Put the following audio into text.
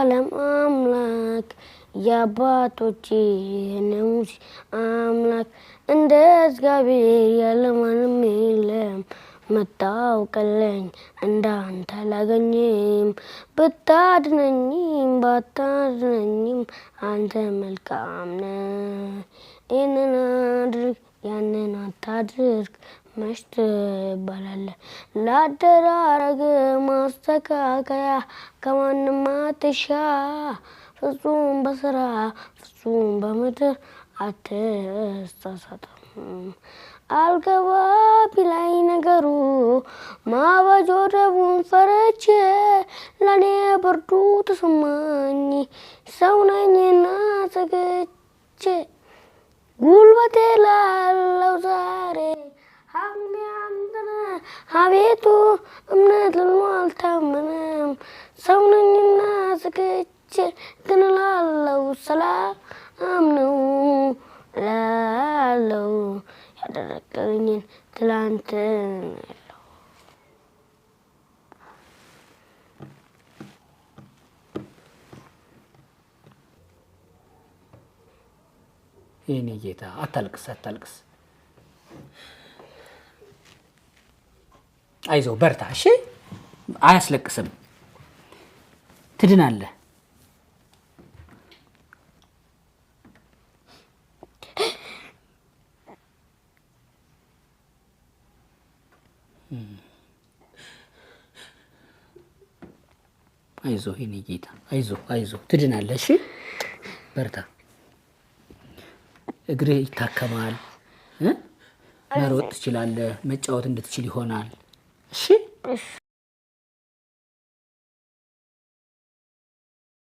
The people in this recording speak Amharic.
የዓለም አምላክ የአባቶቼ የሙሴ አምላክ እንደ እግዚአብሔር ያለ ማንም የለም መታወቅልኝ እንዳንተ አላገኝም ብታድነኝም ባታድነኝም አንተ መልካም ነህ ይህንን አድርግ ያንን አታድርግ መች ትባላለህ ላደራረግ ማስተካከያ ከማንም አትሻ ፍጹም በስራ ፍጹም በምድር አትሳሳትም አልገባ ቢላይ ነገሩ ማባጆደቡን ፈረቼ ለኔ ብርዱ ተሰማኝ ሰው ነኝና ዘግቼ ጉልበቴ ላለው ዛሬ ሀብኔ አንተነ አቤቱ እምነት ልሟልታምንም ሰው ነኝና ዘግቼ ግን ላለው ሰላም ነው ላለው ያደረገልኝን ትላንት የኔ ጌታ አታልቅስ አይዞህ በርታ እሺ አያስለቅስም ትድናለህ አይዞህ የኔ ጌታ አይዞህ ትድናለህ እሺ በርታ እግሬ ይታከማል መሮጥ ትችላለህ መጫወት እንድትችል ይሆናል እሺ